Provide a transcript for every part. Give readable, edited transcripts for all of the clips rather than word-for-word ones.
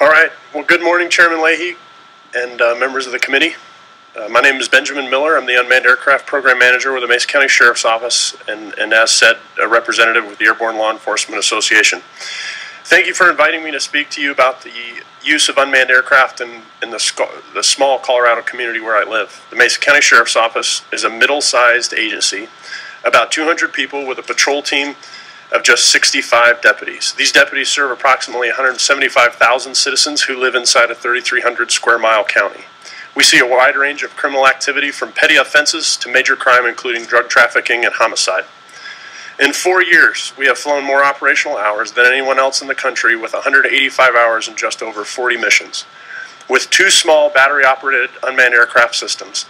All right. Well, good morning, Chairman Leahy and members of the committee. My name is Benjamin Miller. I'm the Unmanned Aircraft Program Manager with the Mesa County Sheriff's Office and as said, a representative with the Airborne Law Enforcement Association. Thank you for inviting me to speak to you about the use of unmanned aircraft in the small Colorado community where I live. The Mesa County Sheriff's Office is a middle-sized agency, about 200 people with a patrol team of just 65 deputies. These deputies serve approximately 175,000 citizens who live inside a 3,300 square mile county. We see a wide range of criminal activity from petty offenses to major crime, including drug trafficking and homicide. In 4 years, we have flown more operational hours than anyone else in the country, with 185 hours and just over 40 missions, with 2 small battery-operated unmanned aircraft systems.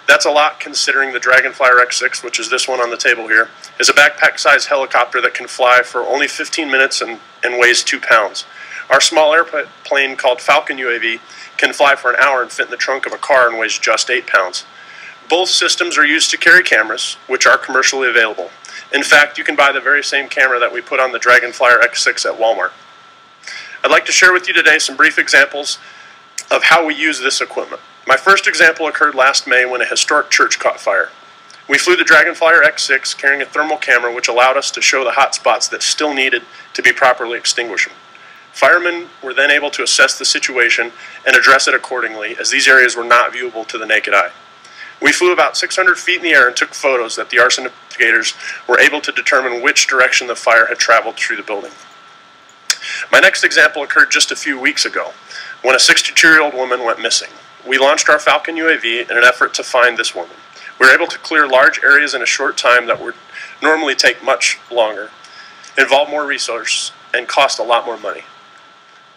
That's a lot considering the Dragonflyer X6, which is this one on the table here, is a backpack-sized helicopter that can fly for only 15 minutes and weighs 2 pounds. Our small airplane called Falcon UAV can fly for an hour and fit in the trunk of a car and weighs just 8 pounds. Both systems are used to carry cameras, which are commercially available. In fact, you can buy the very same camera that we put on the Dragonflyer X6 at Walmart. I'd like to share with you today some brief examples of how we use this equipment. My first example occurred last May when a historic church caught fire. We flew the Dragonflyer X6 carrying a thermal camera which allowed us to show the hot spots that still needed to be properly extinguished. Firemen were then able to assess the situation and address it accordingly, as these areas were not viewable to the naked eye. We flew about 600 feet in the air and took photos that the arson investigators were able to determine which direction the fire had traveled through the building. My next example occurred just a few weeks ago when a 62-year-old woman went missing. We launched our Falcon UAV in an effort to find this woman. We were able to clear large areas in a short time that would normally take much longer, involve more resources, and cost a lot more money.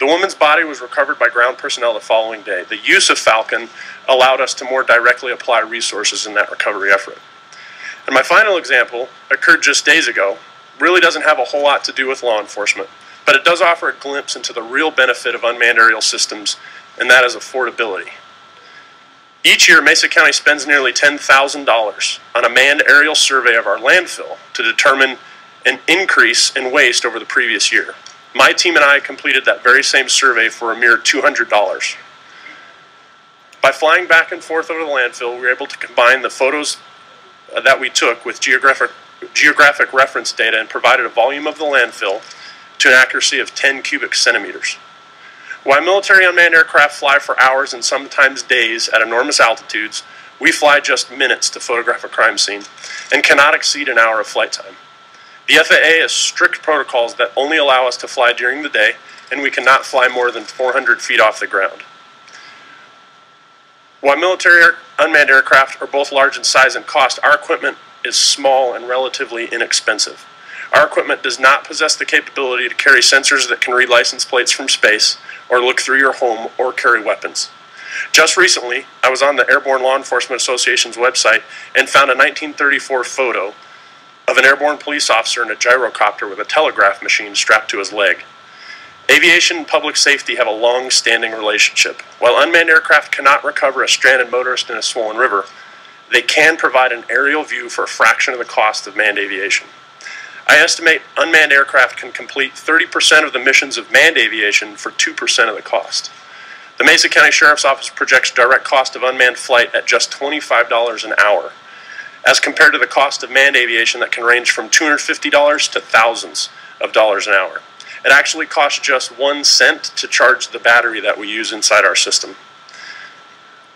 The woman's body was recovered by ground personnel the following day. The use of Falcon allowed us to more directly apply resources in that recovery effort. And my final example occurred just days ago. Really doesn't have a whole lot to do with law enforcement, but it does offer a glimpse into the real benefit of unmanned aerial systems, and that is affordability. Each year, Mesa County spends nearly $10,000 on a manned aerial survey of our landfill to determine an increase in waste over the previous year. My team and I completed that very same survey for a mere $200. By flying back and forth over the landfill, we were able to combine the photos that we took with geographic reference data and provided a volume of the landfill to an accuracy of 10 cubic centimeters. While military unmanned aircraft fly for hours and sometimes days at enormous altitudes, we fly just minutes to photograph a crime scene and cannot exceed an hour of flight time. The FAA has strict protocols that only allow us to fly during the day, and we cannot fly more than 400 feet off the ground. While military unmanned aircraft are both large in size and cost, our equipment is small and relatively inexpensive. Our equipment does not possess the capability to carry sensors that can read license plates from space, or look through your home, or carry weapons. Just recently, I was on the Airborne Law Enforcement Association's website and found a 1934 photo of an airborne police officer in a gyrocopter with a telegraph machine strapped to his leg. Aviation and public safety have a long-standing relationship. While unmanned aircraft cannot recover a stranded motorist in a swollen river, they can provide an aerial view for a fraction of the cost of manned aviation. I estimate unmanned aircraft can complete 30% of the missions of manned aviation for 2% of the cost. The Mesa County Sheriff's Office projects direct cost of unmanned flight at just $25 an hour, as compared to the cost of manned aviation that can range from $250 to thousands of dollars an hour. It actually costs just 1 cent to charge the battery that we use inside our system.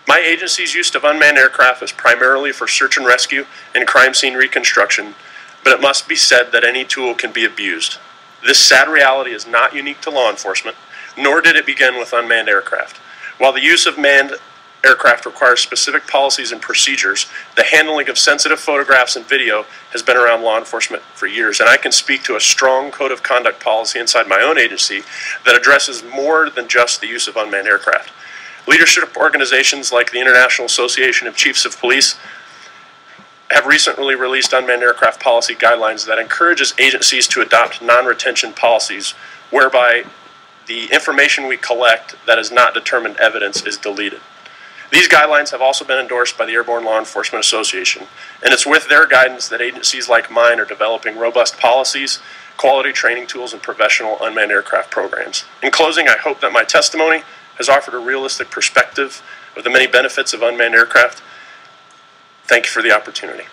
My agency's use of unmanned aircraft is primarily for search and rescue and crime scene reconstruction, but it must be said that any tool can be abused. This sad reality is not unique to law enforcement, nor did it begin with unmanned aircraft. While the use of manned aircraft requires specific policies and procedures, the handling of sensitive photographs and video has been around law enforcement for years, and I can speak to a strong code of conduct policy inside my own agency that addresses more than just the use of unmanned aircraft. Leadership organizations like the International Association of Chiefs of Police have recently released unmanned aircraft policy guidelines that encourages agencies to adopt non-retention policies whereby the information we collect that is not determined evidence is deleted. These guidelines have also been endorsed by the Airborne Law Enforcement Association, and it's with their guidance that agencies like mine are developing robust policies, quality training tools, and professional unmanned aircraft programs. In closing, I hope that my testimony has offered a realistic perspective of the many benefits of unmanned aircraft. Thank you for the opportunity.